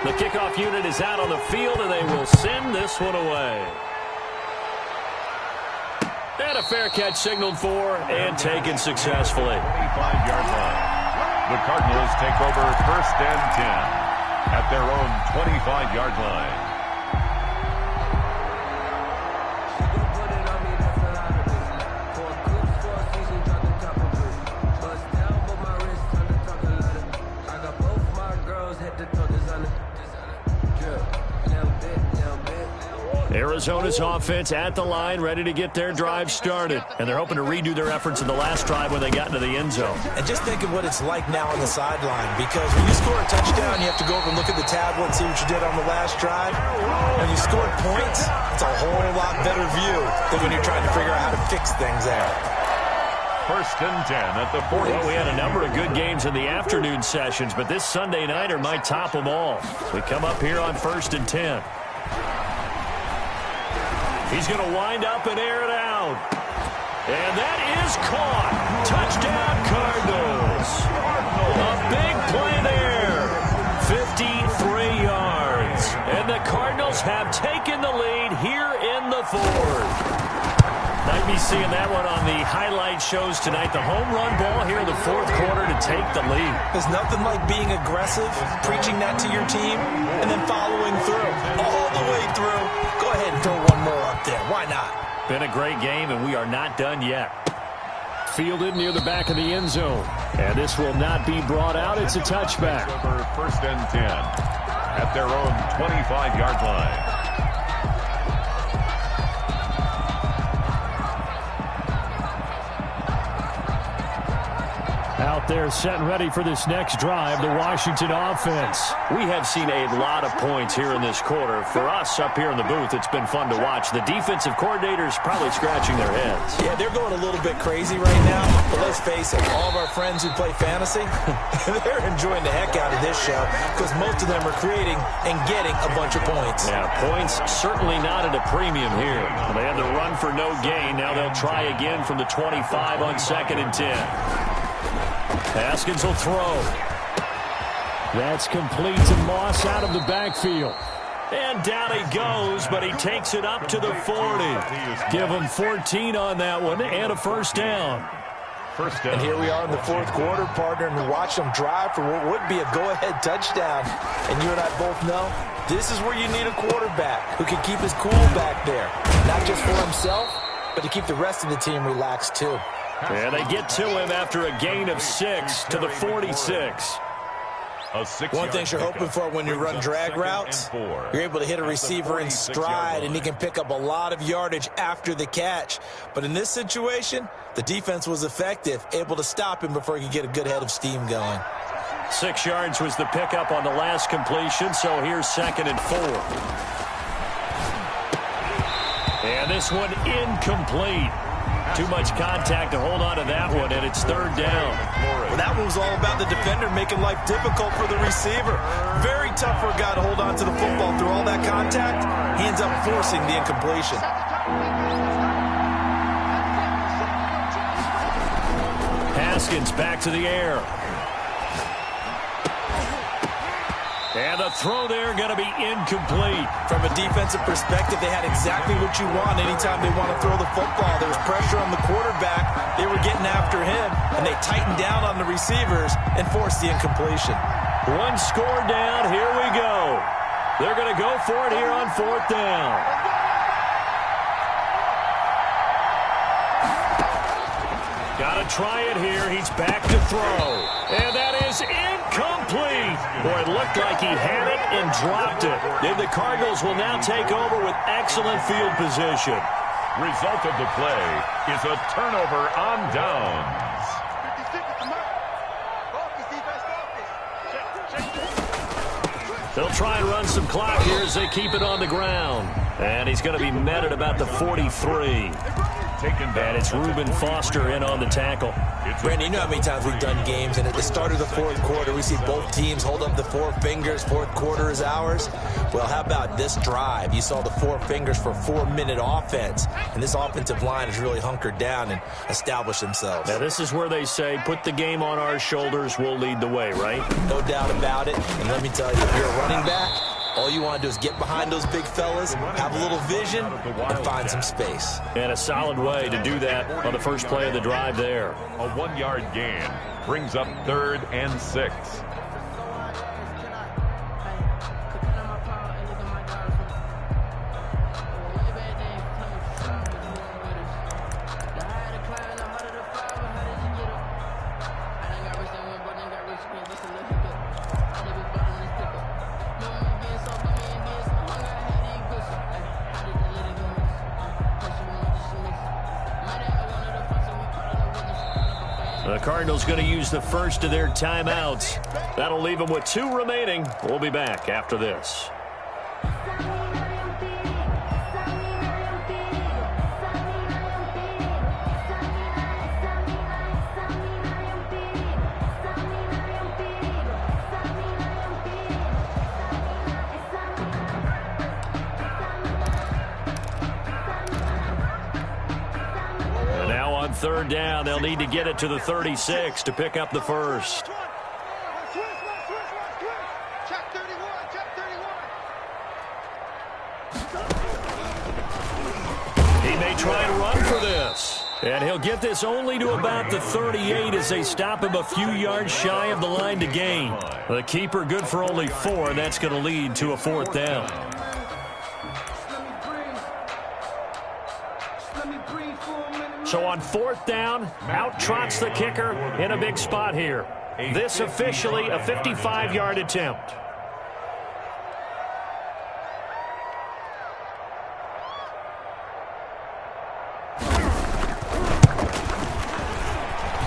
The kickoff unit is out on the field, and they will send this one away. And a fair catch signaled for and taken successfully. 25-yard line. The Cardinals take over 1st and 10 at their own 25-yard line. Arizona's offense at the line, ready to get their drive started. And they're hoping to redo their efforts in the last drive when they got into the end zone. And just think of what it's like now on the sideline, because when you score a touchdown, you have to go over and look at the tablet and see what you did on the last drive. When you scored points, it's a whole lot better view than when you're trying to figure out how to fix things there. 1st and 10 at the 40. Well, we had a number of good games in the afternoon sessions, but this Sunday nighter might top them all. We come up here on 1st and 10. He's going to wind up and air it out. And that is caught. Touchdown, Cardinals. A big play there. 53 yards. And the Cardinals have taken the lead here in the 4th. Might be seeing that one on the highlight shows tonight. The home run ball here in the 4th quarter to take the lead. There's nothing like being aggressive, preaching that to your team, and then following through. All the way through. Go ahead and throw one more up there. Why not? Been a great game, and we are not done yet. Fielded near the back of the end zone. And this will not be brought out. It's a touchback. Over 1st and 10 at their own 25-yard line. Out there set and ready for this next drive, the Washington offense. We have seen a lot of points here in this quarter. For us up here in the booth, it's been fun to watch. The defensive coordinators probably scratching their heads. Yeah, they're going a little bit crazy right now. But let's face it, all of our friends who play fantasy, they're enjoying the heck out of this show because most of them are creating and getting a bunch of points. Yeah, points certainly not at a premium here. They had the run for no gain. Now they'll try again from the 25 on 2nd and 10. Haskins will throw. That's complete to Moss out of the backfield. And down he goes, but he takes it up to the 40. Give him 14 on that one and a 1st down. And here we are in the 4th quarter, partner, and watch them drive for what would be a go-ahead touchdown. And you and I both know this is where you need a quarterback who can keep his cool back there. Not just for himself, but to keep the rest of the team relaxed too. And they get to him after a gain of 6 to the 46. One thing you're hoping for when you run drag routes, you're able to hit a receiver in stride, and he can pick up a lot of yardage after the catch. But in this situation, the defense was effective, able to stop him before he could get a good head of steam going. 6 yards was the pickup on the last completion, so here's 2nd and 4. And this one incomplete. Too much contact to hold on to that one, and it's 3rd down. Well, that one was all about the defender making life difficult for the receiver. Very tough for a guy to hold on to the football through all that contact. He ends up forcing the incompletion. Haskins back to the air. And the throw there going to be incomplete. From a defensive perspective, they had exactly what you want anytime they want to throw the football. There was pressure on the quarterback. They were getting after him, and they tightened down on the receivers and forced the incompletion. One score down. Here we go. They're going to go for it here on 4th down. Got to try it here. He's back to throw. And that is incomplete. Boy, it looked like he had it and dropped it. And the Cardinals will now take over with excellent field position. Result of the play is a turnover on downs. They'll try and run some clock here as they keep it on the ground. And he's going to be met at about the 43. And it's Reuben Foster in on the tackle. Brandon, you know how many times we've done games, and at the start of the 4th quarter, we see both teams hold up the 4 fingers. 4th quarter is ours. Well, how about this drive? You saw the 4 fingers for 4-minute offense, and this offensive line has really hunkered down and established themselves. Now, this is where they say, put the game on our shoulders, we'll lead the way, right? No doubt about it. And let me tell you, if you're a running back, all you want to do is get behind those big fellas, have a little vision, and find some space. And a solid way to do that on the first play of the drive there. A 1-yard gain brings up 3rd and 6. Cardinals going to use the first of their timeouts. That'll leave them with 2 remaining. We'll be back after this. Third down, they'll need to get it to the 36 to pick up the first. He may try and run for this. And he'll get this only to about the 38 as they stop him a few yards shy of the line to gain. The keeper good for only 4, and that's going to lead to a 4th down. So on 4th down, out trots the kicker in a big spot here. This officially a 55-yard attempt.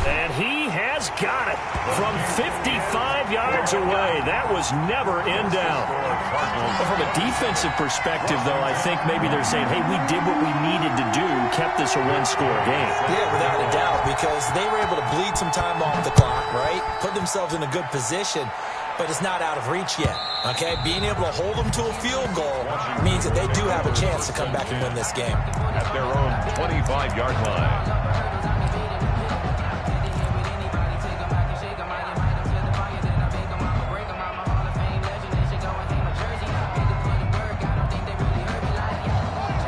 And he has got it from 55 yards away. That was never in doubt. From a defensive perspective, though, I think maybe they're saying, hey, we did what we needed to do, kept this a 1-score game. Yeah, without a doubt, because they were able to bleed some time off the clock, right? Put themselves in a good position, but it's not out of reach yet, okay? Being able to hold them to a field goal means that they do have a chance to come back and win this game. At their own 25-yard line.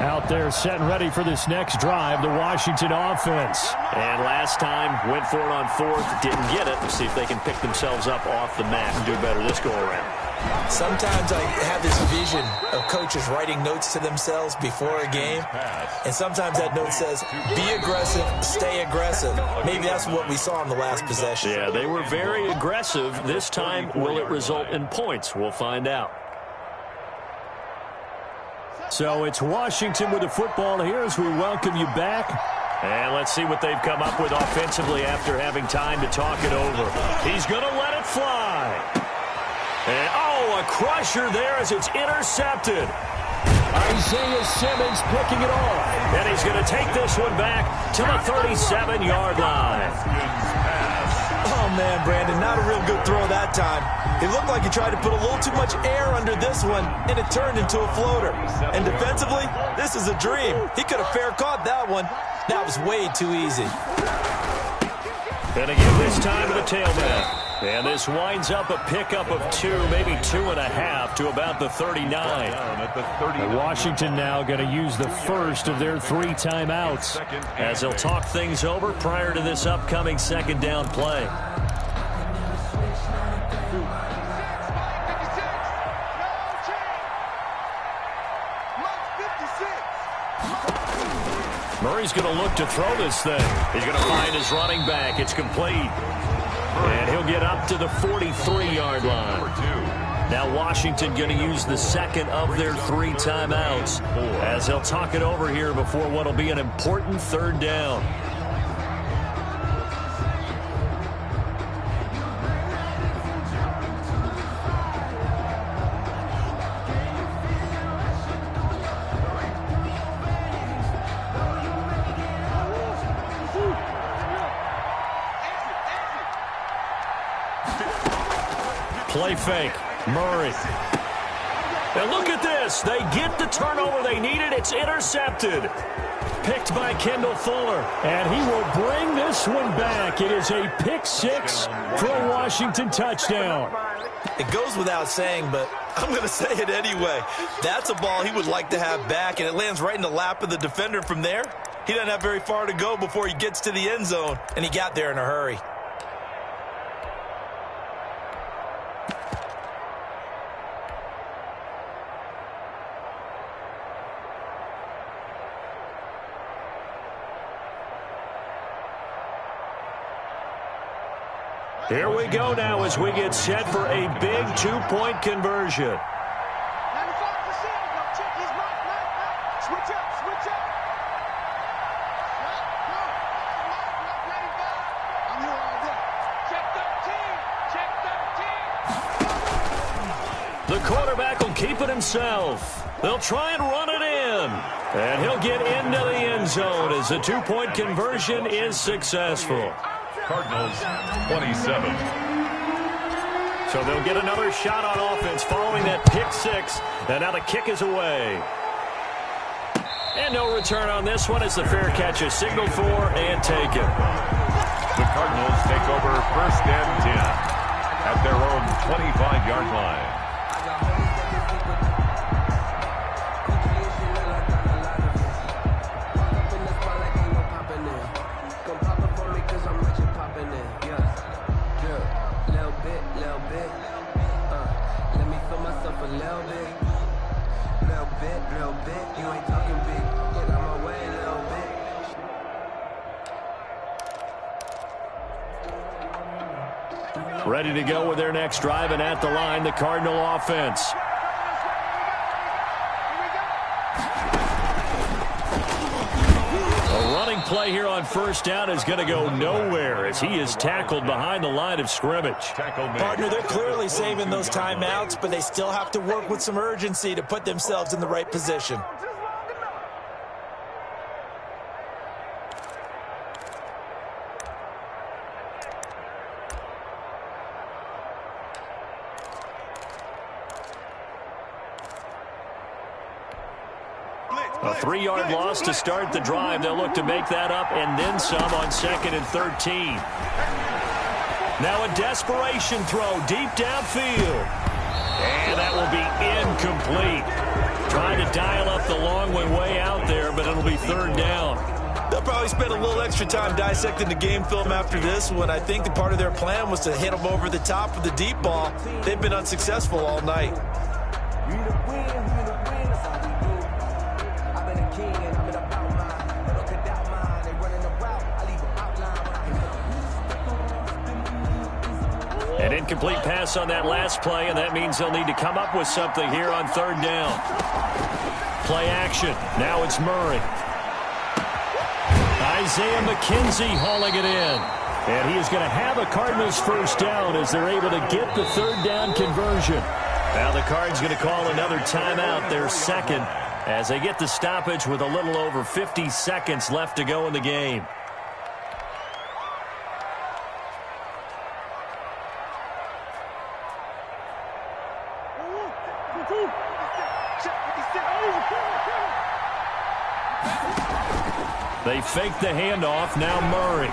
Out there set and ready for this next drive, the Washington offense. And last time, went for it on 4th, didn't get it. See if they can pick themselves up off the mat and do better this go-around. Sometimes I have this vision of coaches writing notes to themselves before a game, and sometimes that note says, be aggressive, stay aggressive. Maybe that's what we saw in the last possession. Yeah, they were very aggressive. This time, will it result in points? We'll find out. So it's Washington with the football here as we welcome you back. And let's see what they've come up with offensively after having time to talk it over. He's going to let it fly. And, oh, a crusher there as it's intercepted. Isaiah Simmons picking it off. And he's going to take this one back to the 37-yard line. Oh, man, Brandon, not a real good throw that time. It looked like he tried to put a little too much air under this one, and it turned into a floater. And defensively, this is a dream. He could have fair caught that one. That was way too easy. And again this time to the tailback. And this winds up a pickup of 2, maybe 2.5 to about the 39. And Washington now going to use the first of their 3 timeouts as they'll talk things over prior to this upcoming 2nd down play. Murray's going to look to throw this thing. He's going to find his running back. It's complete. And he'll get up to the 43-yard line. Now Washington going to use the second of their 3 timeouts as they'll talk it over here before what will be an important 3rd down. Play fake. Murray. And look at this. They get the turnover they needed. It's intercepted. Picked by Kendall Fuller. And he will bring this one back. It is a pick 6 for a Washington touchdown. It goes without saying, but I'm going to say it anyway. That's a ball he would like to have back, and it lands right in the lap of the defender from there. He doesn't have very far to go before he gets to the end zone, and he got there in a hurry. Here we go now as we get set for a big 2-point conversion. The quarterback will keep it himself. They'll try and run it in. And he'll get into the end zone as the two-point conversion is successful. Cardinals 27. So they'll get another shot on offense following that pick six. And now the kick is away. And no return on this one as the fair catch is signaled for and taken. The Cardinals take over first and 10 at their own 25-yard line. Ready to go with their next drive, and at the line, the Cardinal offense. A running play here on first down is going to go nowhere as he is tackled behind the line of scrimmage. Partner, they're clearly saving those timeouts, but they still have to work with some urgency to put themselves in the right position. A 3-yard loss to start the drive. They'll look to make that up and then some on 2nd and 13. Now a desperation throw deep downfield. And that will be incomplete. Trying to dial up the long way out there, but it'll be 3rd down. They'll probably spend a little extra time dissecting the game film after this one. I think the part of their plan was to hit them over the top of the deep ball. They've been unsuccessful all night. An incomplete pass on that last play, and that means they'll need to come up with something here on 3rd down. Play action. Now it's Murray. Isaiah McKenzie hauling it in. And he is going to have a Cardinals first down as they're able to get the 3rd down conversion. Now the Cards going to call another timeout, their 2nd, as they get the stoppage with a little over 50 seconds left to go in the game. They fake the handoff. Now Murray.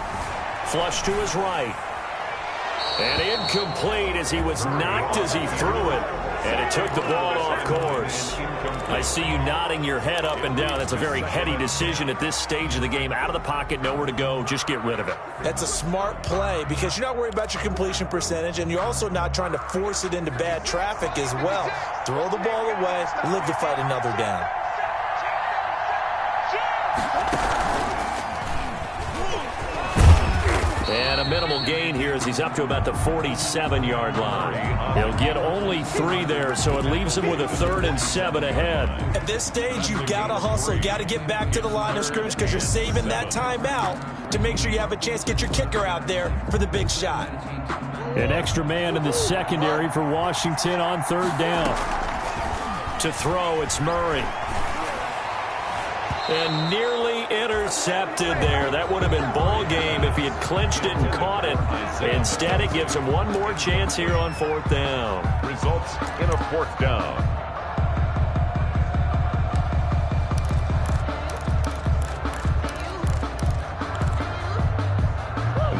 Flush to his right. And incomplete as he was knocked as he threw it. And it took the ball off course. I see you nodding your head up and down. That's a very heady decision at this stage of the game. Out of the pocket, nowhere to go. Just get rid of it. That's a smart play because you're not worried about your completion percentage, and you're also not trying to force it into bad traffic as well. Throw the ball away, live to fight another down. And a minimal gain here as he's up to about the 47-yard line. He'll get only 3 there, so it leaves him with a 3rd and 7 ahead. At this stage, you've got to hustle, got to get back to the line of scrimmage because you're saving that timeout to make sure you have a chance to get your kicker out there for the big shot. An extra man in the secondary for Washington on 3rd down. To throw, it's Murray. And nearly intercepted there. That would have been ball game if he had clinched it and caught it. Instead, it gives him one more chance here on 4th down. Results in a 4th down.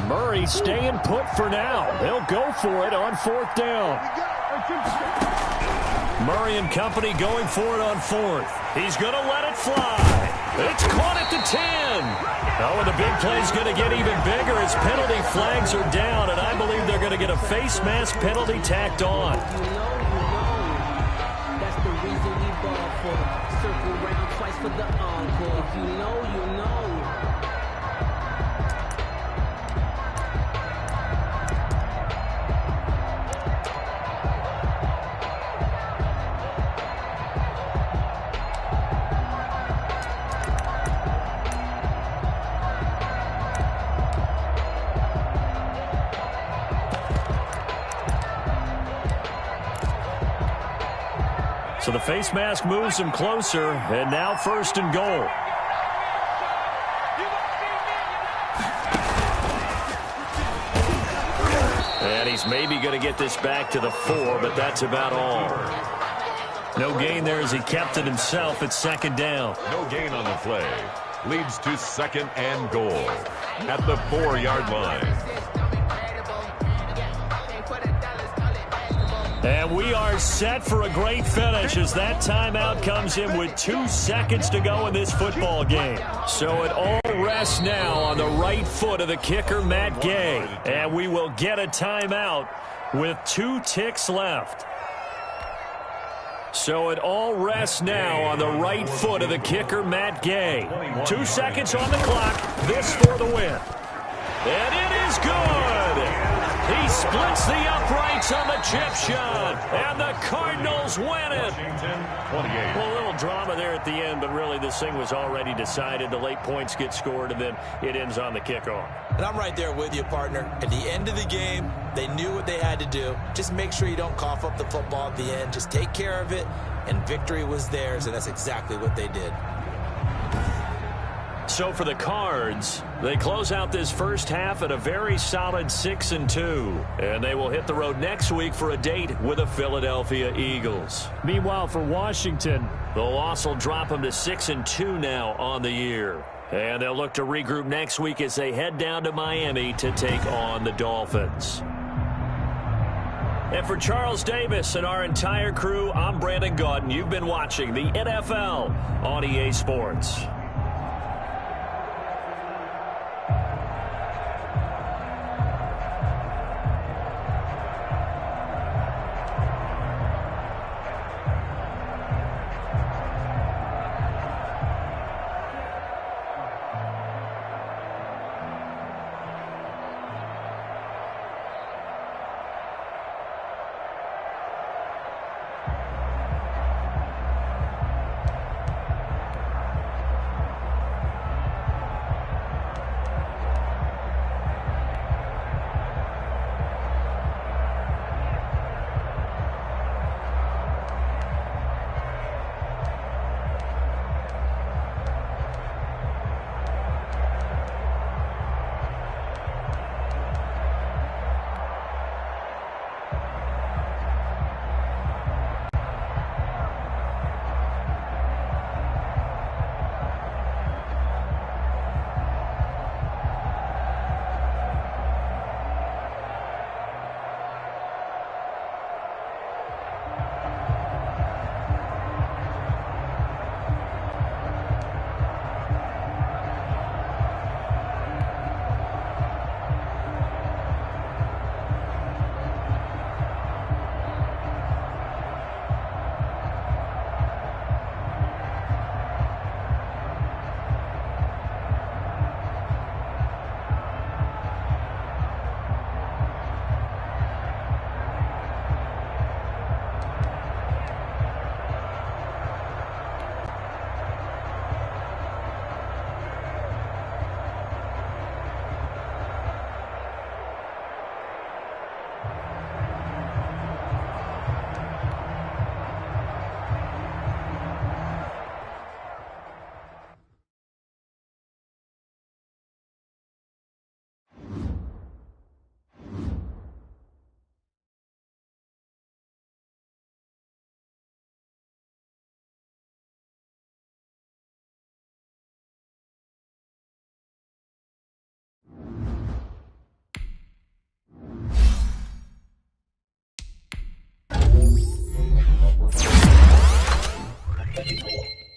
Murray staying put for now. They'll go for it on 4th down. Murray and company going for it on 4th. He's going to let it fly. It's caught at the 10. Oh, and the big play's going to get even bigger as penalty flags are down, and I believe they're going to get a face mask penalty tacked on. That's the reason we ball for. Circle right twice for the encore. If you know, you know. So the face mask moves him closer, and now 1st and goal. And he's maybe going to get this back to the 4, but that's about all. No gain there as he kept it himself at 2nd down. No gain on the play. Leads to 2nd and goal at the 4-yard line. And we are set for a great finish as that timeout comes in with 2 seconds to go in this football game. So it all rests now on the right foot of the kicker, Matt Gay. And we will get a timeout with 2 ticks left. So it all rests now on the right foot of the kicker, Matt Gay. 2 seconds on the clock. This for the win. And it is good. He splits the uprights on the chip shot, and the Cardinals win it. Well, a little drama there at the end, but really this thing was already decided. The late points get scored, and then it ends on the kickoff. And I'm right there with you, partner. At the end of the game, they knew what they had to do. Just make sure you don't cough up the football at the end. Just take care of it, and victory was theirs, and that's exactly what they did. So for the Cards, they close out this first half at a very solid 6-2. And they will hit the road next week for a date with the Philadelphia Eagles. Meanwhile, for Washington, the loss will drop them to 6-2 now on the year. And they'll look to regroup next week as they head down to Miami to take on the Dolphins. And for Charles Davis and our entire crew, I'm Brandon Gaudin. You've been watching the NFL on EA Sports. Thank you.